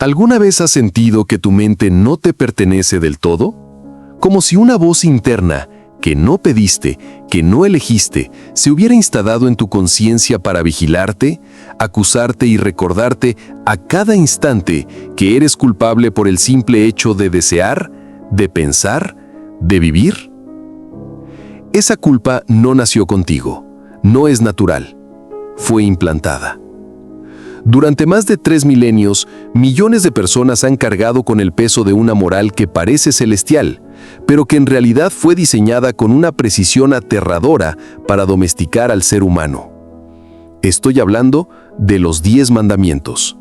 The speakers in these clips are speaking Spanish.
¿Alguna vez has sentido que tu mente no te pertenece del todo? Como si una voz interna, que no pediste, que no elegiste, se hubiera instalado en tu conciencia para vigilarte, acusarte y recordarte a cada instante que eres culpable por el simple hecho de desear, de pensar, de vivir. Esa culpa no nació contigo, no es natural, fue implantada. Durante más de 3 milenios, millones de personas han cargado con el peso de una moral que parece celestial, pero que en realidad fue diseñada con una precisión aterradora para domesticar al ser humano. Estoy hablando de los 10 mandamientos.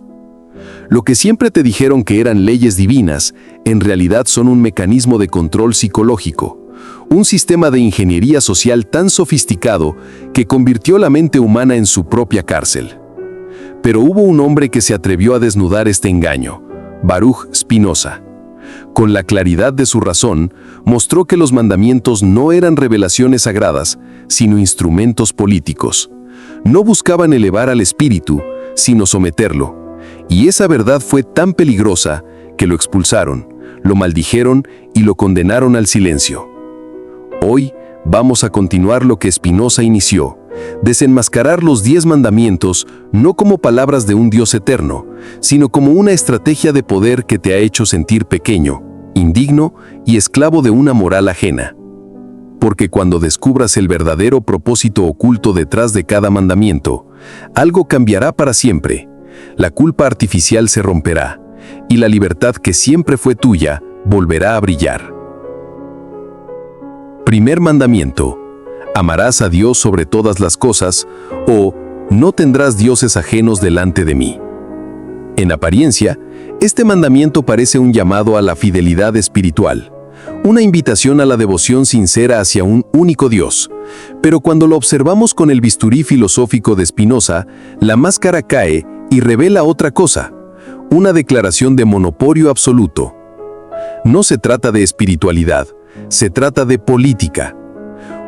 Lo que siempre te dijeron que eran leyes divinas, en realidad son un mecanismo de control psicológico, un sistema de ingeniería social tan sofisticado que convirtió la mente humana en su propia cárcel. Pero hubo un hombre que se atrevió a desnudar este engaño, Baruch Spinoza. Con la claridad de su razón, mostró que los mandamientos no eran revelaciones sagradas, sino instrumentos políticos. No buscaban elevar al espíritu, sino someterlo. Y esa verdad fue tan peligrosa que lo expulsaron, lo maldijeron y lo condenaron al silencio. Hoy vamos a continuar lo que Spinoza inició. Desenmascarar los 10 mandamientos no como palabras de un Dios eterno, sino como una estrategia de poder que te ha hecho sentir pequeño, indigno y esclavo de una moral ajena. Porque cuando descubras el verdadero propósito oculto detrás de cada mandamiento, algo cambiará para siempre. La culpa artificial se romperá, y la libertad que siempre fue tuya volverá a brillar. Primer mandamiento: amarás a Dios sobre todas las cosas, o no tendrás dioses ajenos delante de mí. En apariencia, este mandamiento parece un llamado a la fidelidad espiritual, una invitación a la devoción sincera hacia un único Dios. Pero cuando lo observamos con el bisturí filosófico de Spinoza, la máscara cae y revela otra cosa, una declaración de monopolio absoluto. No se trata de espiritualidad, se trata de política.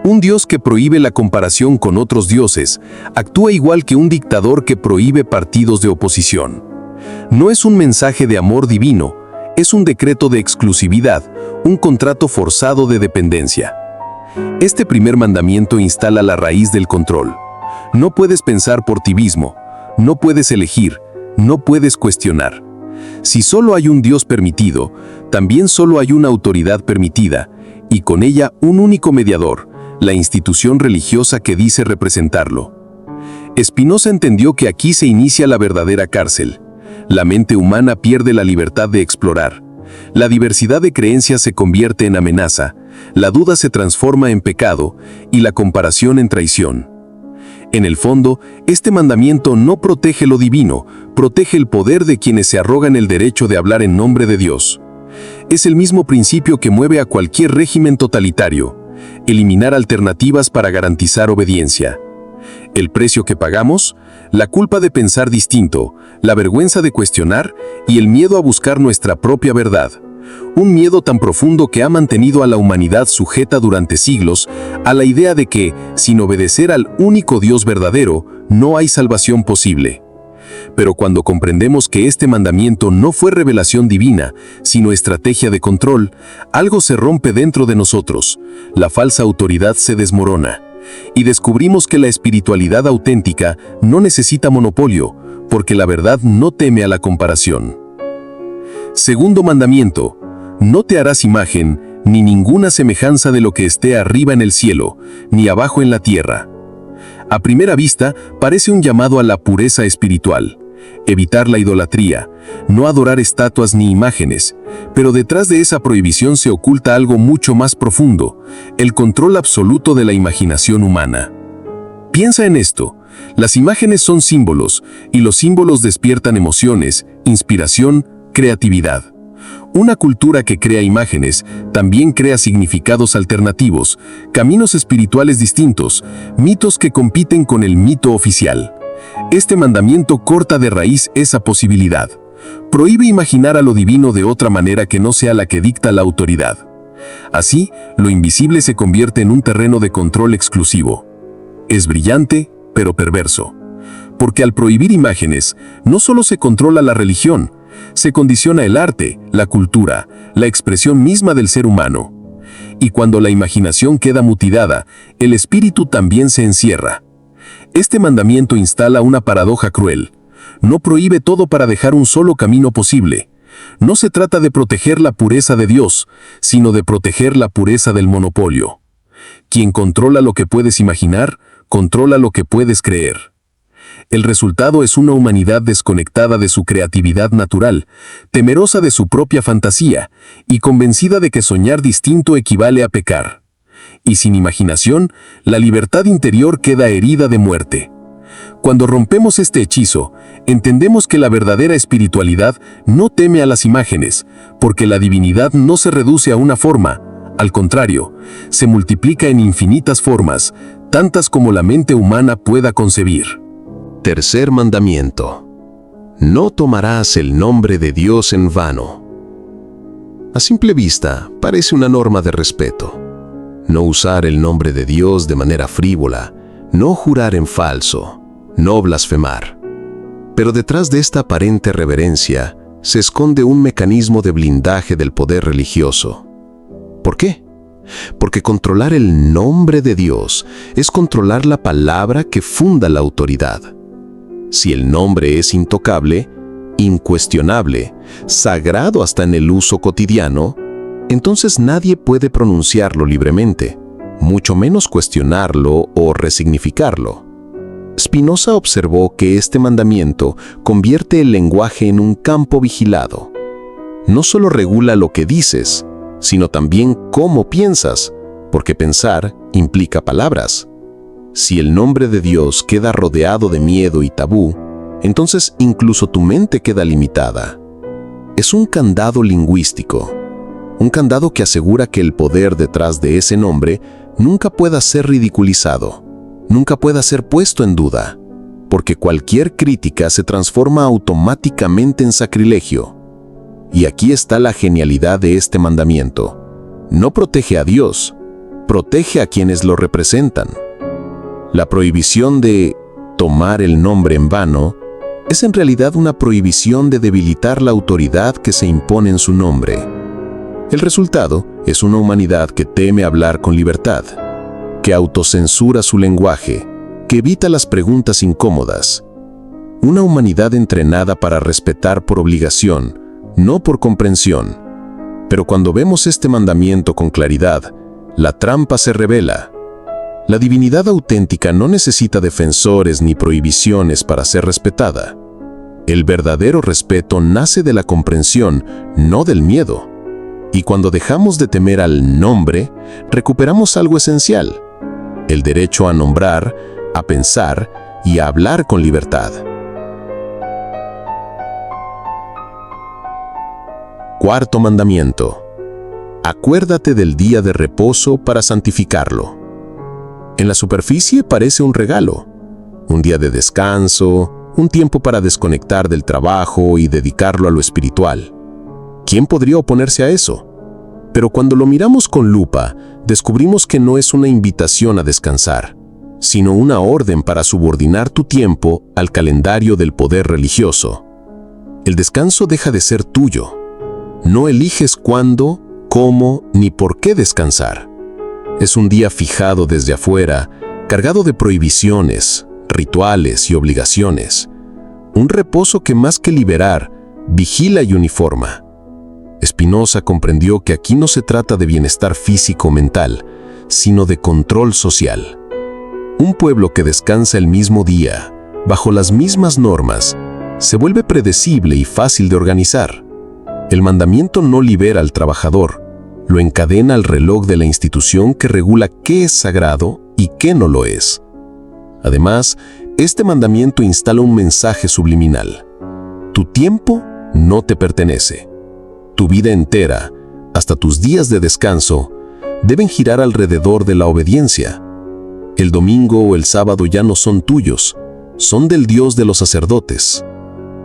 Un Dios que prohíbe la comparación con otros dioses actúa igual que un dictador que prohíbe partidos de oposición. No es un mensaje de amor divino, es un decreto de exclusividad, un contrato forzado de dependencia. Este primer mandamiento instala la raíz del control. No puedes pensar por ti mismo, no puedes elegir, no puedes cuestionar. Si solo hay un Dios permitido, también solo hay una autoridad permitida, y con ella un único mediador, la institución religiosa que dice representarlo. Spinoza entendió que aquí se inicia la verdadera cárcel. La mente humana pierde la libertad de explorar. La diversidad de creencias se convierte en amenaza, la duda se transforma en pecado y la comparación en traición. En el fondo, este mandamiento no protege lo divino, protege el poder de quienes se arrogan el derecho de hablar en nombre de Dios. Es el mismo principio que mueve a cualquier régimen totalitario: eliminar alternativas para garantizar obediencia. El precio que pagamos: la culpa de pensar distinto, la vergüenza de cuestionar y el miedo a buscar nuestra propia verdad. Un miedo tan profundo que ha mantenido a la humanidad sujeta durante siglos a la idea de que, sin obedecer al único Dios verdadero, no hay salvación posible. Pero cuando comprendemos que este mandamiento no fue revelación divina, sino estrategia de control, algo se rompe dentro de nosotros, la falsa autoridad se desmorona, y descubrimos que la espiritualidad auténtica no necesita monopolio, porque la verdad no teme a la comparación. Segundo mandamiento: no te harás imagen, ni ninguna semejanza de lo que esté arriba en el cielo, ni abajo en la tierra. A primera vista, parece un llamado a la pureza espiritual, evitar la idolatría, no adorar estatuas ni imágenes, pero detrás de esa prohibición se oculta algo mucho más profundo: el control absoluto de la imaginación humana. Piensa en esto: las imágenes son símbolos, y los símbolos despiertan emociones, inspiración, creatividad. Una cultura que crea imágenes también crea significados alternativos, caminos espirituales distintos, mitos que compiten con el mito oficial. Este mandamiento corta de raíz esa posibilidad. Prohíbe imaginar a lo divino de otra manera que no sea la que dicta la autoridad. Así, lo invisible se convierte en un terreno de control exclusivo. Es brillante, pero perverso. Porque al prohibir imágenes, no solo se controla la religión, Se condiciona el arte, la cultura, la expresión misma del ser humano. Y cuando la imaginación queda mutilada, el espíritu también se encierra. Este mandamiento instala una paradoja cruel. No prohíbe todo para dejar un solo camino posible. No se trata de proteger la pureza de Dios, sino de proteger la pureza del monopolio. Quien controla lo que puedes imaginar, controla lo que puedes creer. El resultado es una humanidad desconectada de su creatividad natural, temerosa de su propia fantasía y convencida de que soñar distinto equivale a pecar. Y sin imaginación, la libertad interior queda herida de muerte. Cuando rompemos este hechizo, entendemos que la verdadera espiritualidad no teme a las imágenes, porque la divinidad no se reduce a una forma, al contrario, se multiplica en infinitas formas, tantas como la mente humana pueda concebir. Tercer mandamiento. No tomarás el nombre de Dios en vano. A simple vista, parece una norma de respeto. No usar el nombre de Dios de manera frívola, no jurar en falso, no blasfemar. Pero detrás de esta aparente reverencia se esconde un mecanismo de blindaje del poder religioso. ¿Por qué? Porque controlar el nombre de Dios es controlar la palabra que funda la autoridad. Si el nombre es intocable, incuestionable, sagrado hasta en el uso cotidiano, entonces nadie puede pronunciarlo libremente, mucho menos cuestionarlo o resignificarlo. Spinoza observó que este mandamiento convierte el lenguaje en un campo vigilado. No solo regula lo que dices, sino también cómo piensas, porque pensar implica palabras. Si el nombre de Dios queda rodeado de miedo y tabú, entonces incluso tu mente queda limitada. Es un candado lingüístico, un candado que asegura que el poder detrás de ese nombre nunca pueda ser ridiculizado, nunca pueda ser puesto en duda, porque cualquier crítica se transforma automáticamente en sacrilegio. Y aquí está la genialidad de este mandamiento. No protege a Dios, protege a quienes lo representan. La prohibición de tomar el nombre en vano es en realidad una prohibición de debilitar la autoridad que se impone en su nombre. El resultado es una humanidad que teme hablar con libertad, que autocensura su lenguaje, que evita las preguntas incómodas. Una humanidad entrenada para respetar por obligación, no por comprensión. Pero cuando vemos este mandamiento con claridad, la trampa se revela. La divinidad auténtica no necesita defensores ni prohibiciones para ser respetada. El verdadero respeto nace de la comprensión, no del miedo. Y cuando dejamos de temer al nombre, recuperamos algo esencial: el derecho a nombrar, a pensar y a hablar con libertad. Cuarto mandamiento. Acuérdate del día de reposo para santificarlo. En la superficie parece un regalo, un día de descanso, un tiempo para desconectar del trabajo y dedicarlo a lo espiritual. ¿Quién podría oponerse a eso? Pero cuando lo miramos con lupa, descubrimos que no es una invitación a descansar, sino una orden para subordinar tu tiempo al calendario del poder religioso. El descanso deja de ser tuyo. No eliges cuándo, cómo ni por qué descansar. Es un día fijado desde afuera, cargado de prohibiciones, rituales y obligaciones. Un reposo que más que liberar, vigila y uniforma. Spinoza comprendió que aquí no se trata de bienestar físico o mental, sino de control social. Un pueblo que descansa el mismo día, bajo las mismas normas, se vuelve predecible y fácil de organizar. El mandamiento no libera al trabajador, lo encadena al reloj de la institución que regula qué es sagrado y qué no lo es. Además, este mandamiento instala un mensaje subliminal. Tu tiempo no te pertenece. Tu vida entera, hasta tus días de descanso, deben girar alrededor de la obediencia. El domingo o el sábado ya no son tuyos, son del Dios de los sacerdotes.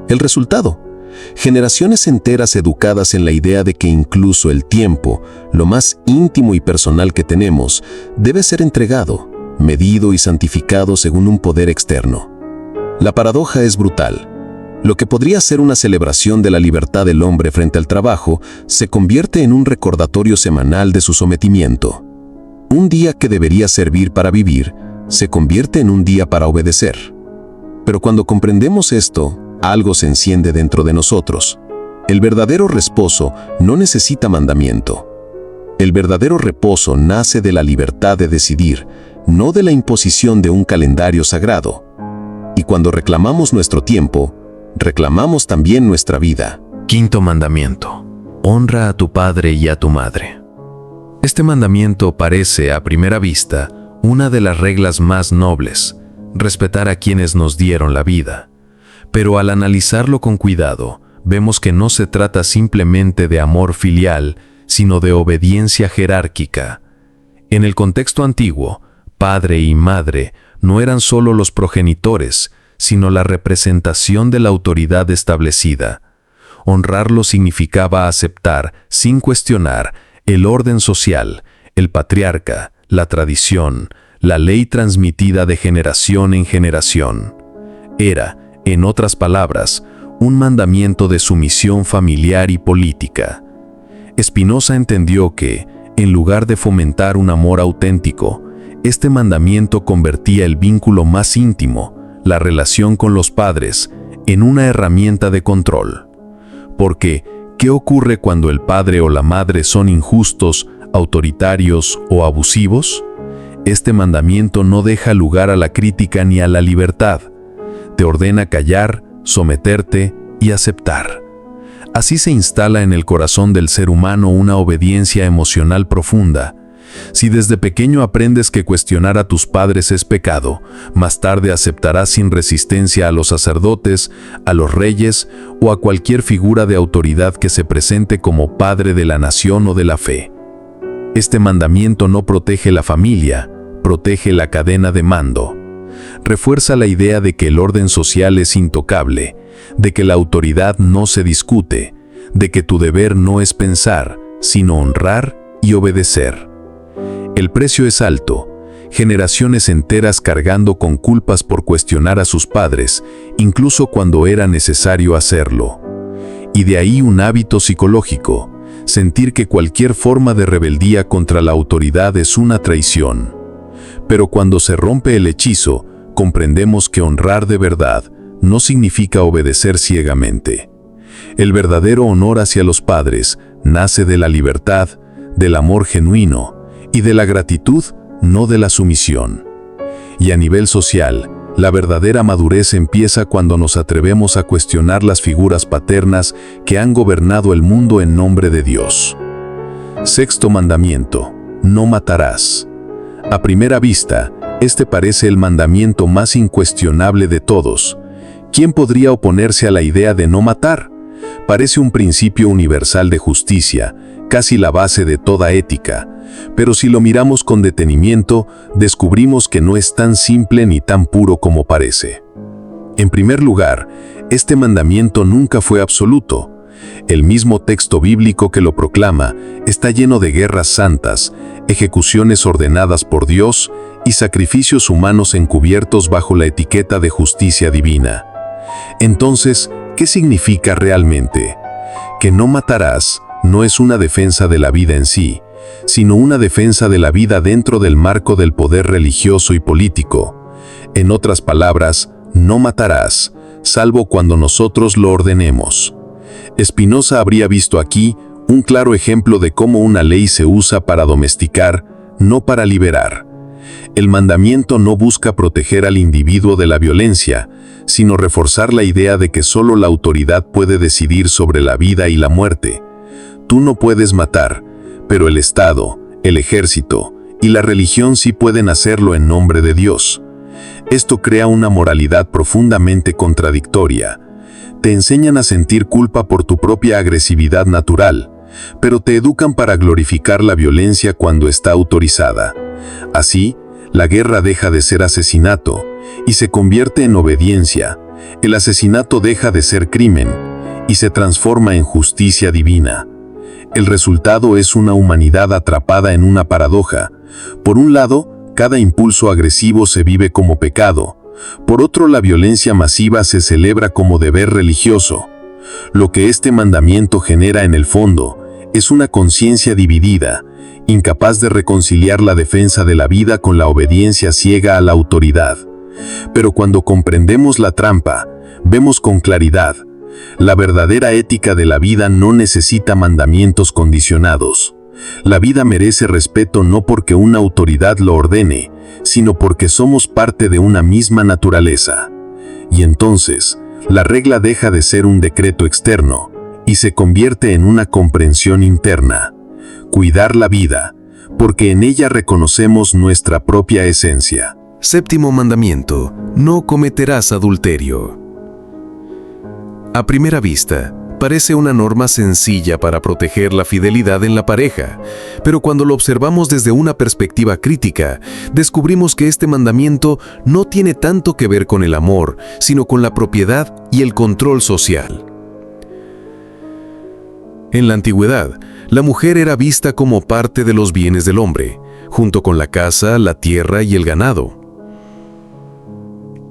El resultado: generaciones enteras educadas en la idea de que incluso el tiempo, lo más íntimo y personal que tenemos, debe ser entregado, medido y santificado según un poder externo. La paradoja es brutal. Lo que podría ser una celebración de la libertad del hombre frente al trabajo se convierte en un recordatorio semanal de su sometimiento. Un día que debería servir para vivir se convierte en un día para obedecer. Pero cuando comprendemos esto, algo se enciende dentro de nosotros. El verdadero reposo no necesita mandamiento. El verdadero reposo nace de la libertad de decidir, no de la imposición de un calendario sagrado. Y cuando reclamamos nuestro tiempo, reclamamos también nuestra vida. Quinto mandamiento: honra a tu padre y a tu madre. Este mandamiento parece, a primera vista, una de las reglas más nobles: respetar a quienes nos dieron la vida. Pero al analizarlo con cuidado, vemos que no se trata simplemente de amor filial, sino de obediencia jerárquica. En el contexto antiguo, padre y madre no eran solo los progenitores, sino la representación de la autoridad establecida. Honrarlo significaba aceptar, sin cuestionar, el orden social, el patriarca, la tradición, la ley transmitida de generación en generación. Era, en otras palabras, un mandamiento de sumisión familiar y política. Spinoza entendió que, en lugar de fomentar un amor auténtico, este mandamiento convertía el vínculo más íntimo, la relación con los padres, en una herramienta de control. Porque, ¿qué ocurre cuando el padre o la madre son injustos, autoritarios o abusivos? Este mandamiento no deja lugar a la crítica ni a la libertad. Te ordena callar, someterte y aceptar. Así se instala en el corazón del ser humano una obediencia emocional profunda. Si desde pequeño aprendes que cuestionar a tus padres es pecado, más tarde aceptarás sin resistencia a los sacerdotes, a los reyes o a cualquier figura de autoridad que se presente como padre de la nación o de la fe. Este mandamiento no protege la familia, protege la cadena de mando. Refuerza la idea de que el orden social es intocable, de que la autoridad no se discute, de que tu deber no es pensar, sino honrar y obedecer. El precio es alto, generaciones enteras cargando con culpas por cuestionar a sus padres, incluso cuando era necesario hacerlo. Y de ahí un hábito psicológico, sentir que cualquier forma de rebeldía contra la autoridad es una traición. Pero cuando se rompe el hechizo, comprendemos que honrar de verdad no significa obedecer ciegamente. El verdadero honor hacia los padres nace de la libertad, del amor genuino y de la gratitud, no de la sumisión. Y a nivel social, la verdadera madurez empieza cuando nos atrevemos a cuestionar las figuras paternas que han gobernado el mundo en nombre de Dios. Sexto mandamiento: no matarás. A primera vista, este parece el mandamiento más incuestionable de todos. ¿Quién podría oponerse a la idea de no matar? Parece un principio universal de justicia, casi la base de toda ética. Pero si lo miramos con detenimiento, descubrimos que no es tan simple ni tan puro como parece. En primer lugar, este mandamiento nunca fue absoluto. El mismo texto bíblico que lo proclama está lleno de guerras santas, ejecuciones ordenadas por Dios y sacrificios humanos encubiertos bajo la etiqueta de justicia divina. Entonces, ¿qué significa realmente? Que no matarás no es una defensa de la vida en sí, sino una defensa de la vida dentro del marco del poder religioso y político. En otras palabras, no matarás, salvo cuando nosotros lo ordenemos. Spinoza habría visto aquí un claro ejemplo de cómo una ley se usa para domesticar, no para liberar. El mandamiento no busca proteger al individuo de la violencia, sino reforzar la idea de que solo la autoridad puede decidir sobre la vida y la muerte. Tú no puedes matar, pero el Estado, el ejército y la religión sí pueden hacerlo en nombre de Dios. Esto crea una moralidad profundamente contradictoria. Te enseñan a sentir culpa por tu propia agresividad natural, pero te educan para glorificar la violencia cuando está autorizada. Así, la guerra deja de ser asesinato y se convierte en obediencia. El asesinato deja de ser crimen y se transforma en justicia divina. El resultado es una humanidad atrapada en una paradoja. Por un lado, cada impulso agresivo se vive como pecado. Por otro, la violencia masiva se celebra como deber religioso. Lo que este mandamiento genera en el fondo es una conciencia dividida, incapaz de reconciliar la defensa de la vida con la obediencia ciega a la autoridad. Pero cuando comprendemos la trampa, vemos con claridad. La verdadera ética de la vida no necesita mandamientos condicionados. La vida merece respeto no porque una autoridad lo ordene, sino porque somos parte de una misma naturaleza. Y entonces, la regla deja de ser un decreto externo y se convierte en una comprensión interna. Cuidar la vida, porque en ella reconocemos nuestra propia esencia. Séptimo mandamiento: no cometerás adulterio. A primera vista, parece una norma sencilla para proteger la fidelidad en la pareja, pero cuando lo observamos desde una perspectiva crítica, descubrimos que este mandamiento no tiene tanto que ver con el amor, sino con la propiedad y el control social. En la antigüedad, la mujer era vista como parte de los bienes del hombre, junto con la casa, la tierra y el ganado.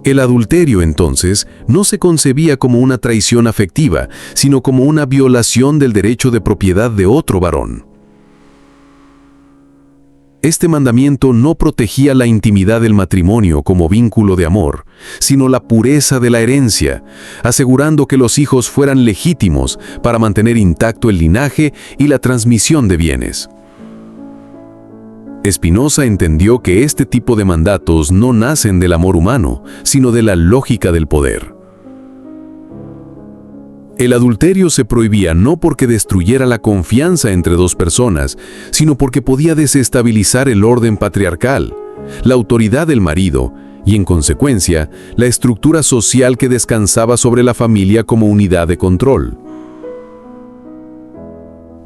El adulterio, entonces, no se concebía como una traición afectiva, sino como una violación del derecho de propiedad de otro varón. Este mandamiento no protegía la intimidad del matrimonio como vínculo de amor, sino la pureza de la herencia, asegurando que los hijos fueran legítimos para mantener intacto el linaje y la transmisión de bienes. Spinoza entendió que este tipo de mandatos no nacen del amor humano, sino de la lógica del poder. El adulterio se prohibía no porque destruyera la confianza entre dos personas, sino porque podía desestabilizar el orden patriarcal, la autoridad del marido y, en consecuencia, la estructura social que descansaba sobre la familia como unidad de control.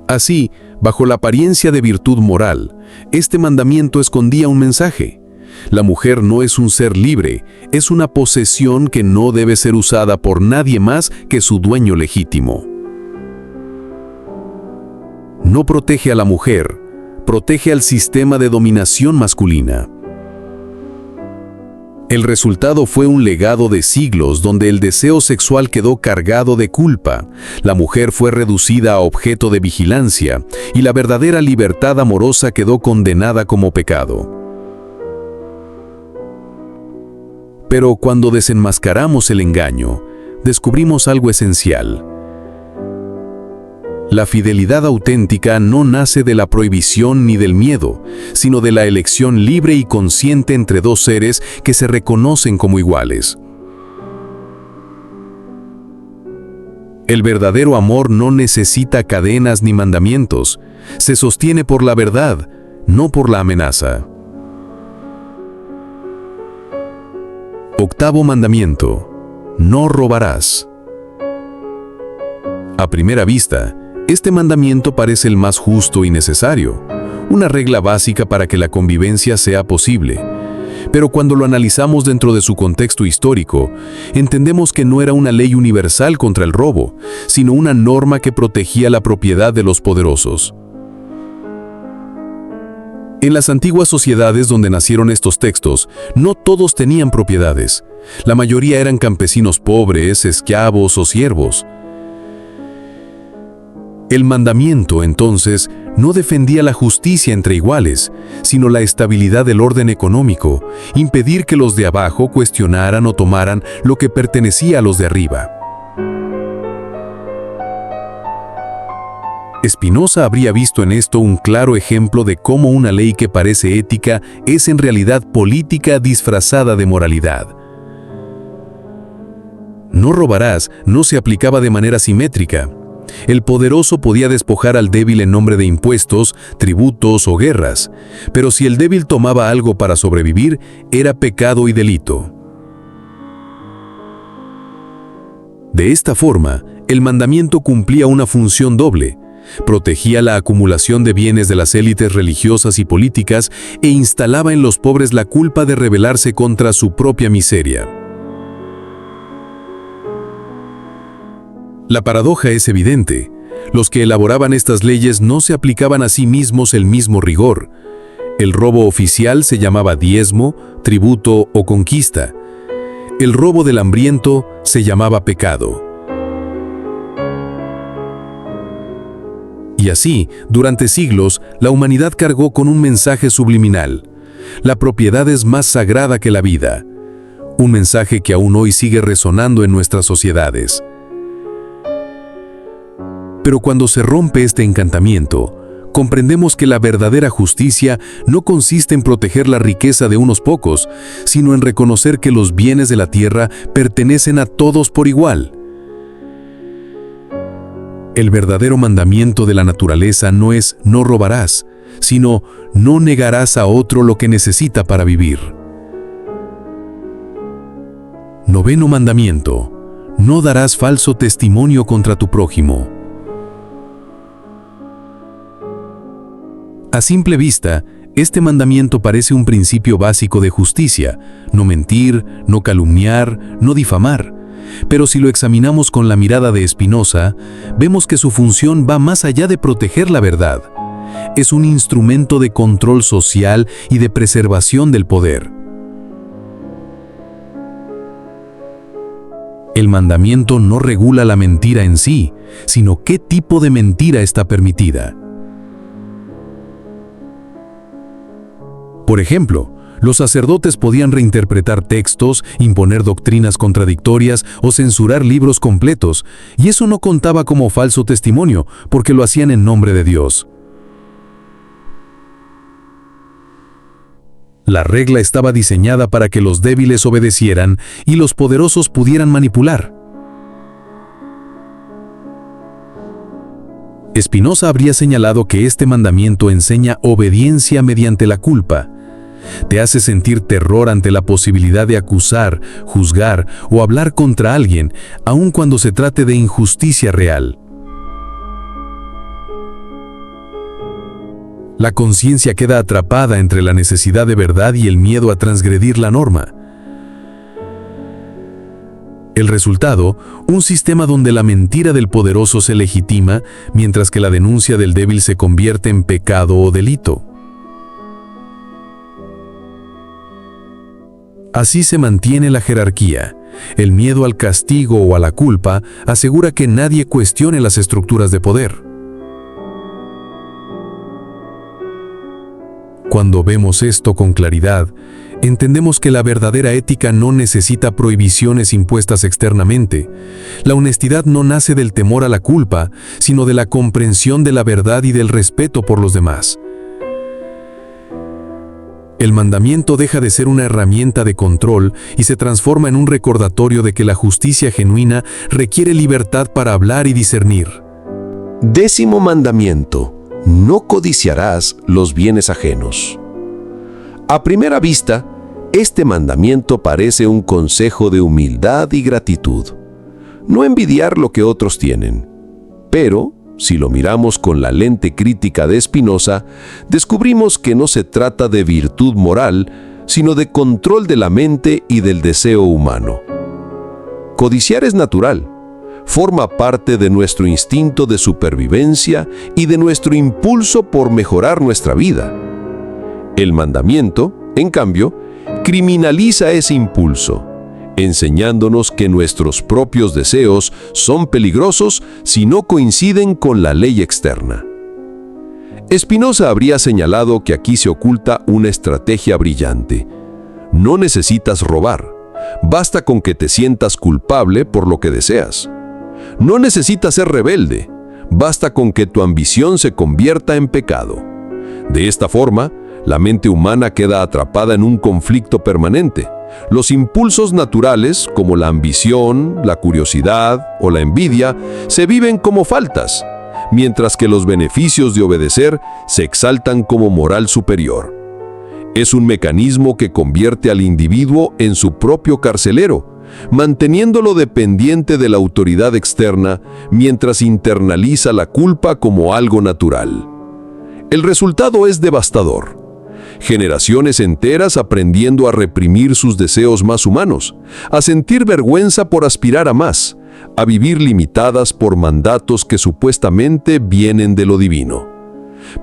Así, bajo la apariencia de virtud moral, este mandamiento escondía un mensaje. La mujer no es un ser libre, es una posesión que no debe ser usada por nadie más que su dueño legítimo. No protege a la mujer, protege al sistema de dominación masculina. El resultado fue un legado de siglos donde el deseo sexual quedó cargado de culpa, la mujer fue reducida a objeto de vigilancia y la verdadera libertad amorosa quedó condenada como pecado. Pero cuando desenmascaramos el engaño, descubrimos algo esencial. La fidelidad auténtica no nace de la prohibición ni del miedo, sino de la elección libre y consciente entre dos seres que se reconocen como iguales. El verdadero amor no necesita cadenas ni mandamientos, se sostiene por la verdad, no por la amenaza. Octavo mandamiento: no robarás. A primera vista, este mandamiento parece el más justo y necesario, una regla básica para que la convivencia sea posible. Pero cuando lo analizamos dentro de su contexto histórico, entendemos que no era una ley universal contra el robo, sino una norma que protegía la propiedad de los poderosos. En las antiguas sociedades donde nacieron estos textos, no todos tenían propiedades. La mayoría eran campesinos pobres, esclavos o siervos. El mandamiento, entonces, no defendía la justicia entre iguales, sino la estabilidad del orden económico, impedir que los de abajo cuestionaran o tomaran lo que pertenecía a los de arriba. Spinoza habría visto en esto un claro ejemplo de cómo una ley que parece ética es en realidad política disfrazada de moralidad. No robarás no se aplicaba de manera simétrica. El poderoso podía despojar al débil en nombre de impuestos, tributos o guerras, pero si el débil tomaba algo para sobrevivir, era pecado y delito. De esta forma, el mandamiento cumplía una función doble. Protegía la acumulación de bienes de las élites religiosas y políticas e instalaba en los pobres la culpa de rebelarse contra su propia miseria. La paradoja es evidente. Los que elaboraban estas leyes no se aplicaban a sí mismos el mismo rigor. El robo oficial se llamaba diezmo, tributo o conquista. El robo del hambriento se llamaba pecado. Y así, durante siglos, la humanidad cargó con un mensaje subliminal. La propiedad es más sagrada que la vida. Un mensaje que aún hoy sigue resonando en nuestras sociedades. Pero cuando se rompe este encantamiento, comprendemos que la verdadera justicia no consiste en proteger la riqueza de unos pocos, sino en reconocer que los bienes de la tierra pertenecen a todos por igual. El verdadero mandamiento de la naturaleza no es no robarás, sino no negarás a otro lo que necesita para vivir. Noveno mandamiento: no darás falso testimonio contra tu prójimo. A simple vista, este mandamiento parece un principio básico de justicia: no mentir, no calumniar, no difamar. Pero si lo examinamos con la mirada de Spinoza, vemos que su función va más allá de proteger la verdad. Es un instrumento de control social y de preservación del poder. El mandamiento no regula la mentira en sí, sino qué tipo de mentira está permitida. Por ejemplo, los sacerdotes podían reinterpretar textos, imponer doctrinas contradictorias o censurar libros completos, y eso no contaba como falso testimonio, porque lo hacían en nombre de Dios. La regla estaba diseñada para que los débiles obedecieran y los poderosos pudieran manipular. Spinoza habría señalado que este mandamiento enseña obediencia mediante la culpa. Te hace sentir terror ante la posibilidad de acusar, juzgar o hablar contra alguien, aun cuando se trate de injusticia real. La conciencia queda atrapada entre la necesidad de verdad y el miedo a transgredir la norma. El resultado, un sistema donde la mentira del poderoso se legitima, mientras que la denuncia del débil se convierte en pecado o delito. Así se mantiene la jerarquía. El miedo al castigo o a la culpa asegura que nadie cuestione las estructuras de poder. Cuando vemos esto con claridad, entendemos que la verdadera ética no necesita prohibiciones impuestas externamente. La honestidad no nace del temor a la culpa, sino de la comprensión de la verdad y del respeto por los demás. El mandamiento deja de ser una herramienta de control y se transforma en un recordatorio de que la justicia genuina requiere libertad para hablar y discernir. 10º mandamiento: no codiciarás los bienes ajenos. A primera vista, este mandamiento parece un consejo de humildad y gratitud. No envidiar lo que otros tienen. Pero, si lo miramos con la lente crítica de Spinoza, descubrimos que no se trata de virtud moral, sino de control de la mente y del deseo humano. Codiciar es natural. Forma parte de nuestro instinto de supervivencia y de nuestro impulso por mejorar nuestra vida. El mandamiento, en cambio, criminaliza ese impulso, enseñándonos que nuestros propios deseos son peligrosos si no coinciden con la ley externa. Spinoza habría señalado que aquí se oculta una estrategia brillante. No necesitas robar, basta con que te sientas culpable por lo que deseas. No necesitas ser rebelde, basta con que tu ambición se convierta en pecado. De esta forma, la mente humana queda atrapada en un conflicto permanente. Los impulsos naturales, como la ambición, la curiosidad o la envidia, se viven como faltas, mientras que los beneficios de obedecer se exaltan como moral superior. Es un mecanismo que convierte al individuo en su propio carcelero, manteniéndolo dependiente de la autoridad externa mientras internaliza la culpa como algo natural. El resultado es devastador. Generaciones enteras aprendiendo a reprimir sus deseos más humanos, a sentir vergüenza por aspirar a más, a vivir limitadas por mandatos que supuestamente vienen de lo divino.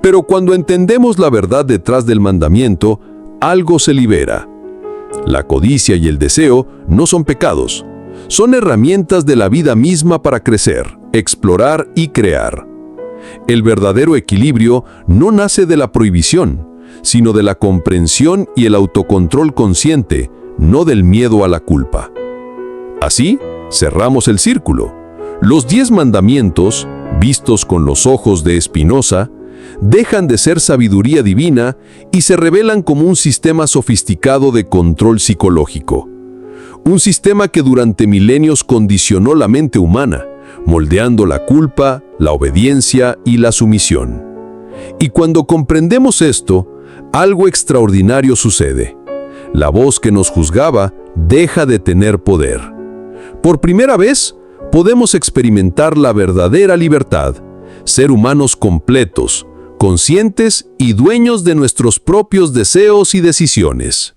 Pero cuando entendemos la verdad detrás del mandamiento, algo se libera. La codicia y el deseo no son pecados. Son herramientas de la vida misma para crecer, explorar y crear. El verdadero equilibrio no nace de la prohibición, sino de la comprensión y el autocontrol consciente, no del miedo a la culpa. Así, cerramos el círculo. Los 10 mandamientos, vistos con los ojos de Spinoza, dejan de ser sabiduría divina y se revelan como un sistema sofisticado de control psicológico. Un sistema que durante milenios condicionó la mente humana, moldeando la culpa, la obediencia y la sumisión. Y cuando comprendemos esto, algo extraordinario sucede. La voz que nos juzgaba deja de tener poder. Por primera vez, podemos experimentar la verdadera libertad, ser humanos completos, conscientes y dueños de nuestros propios deseos y decisiones.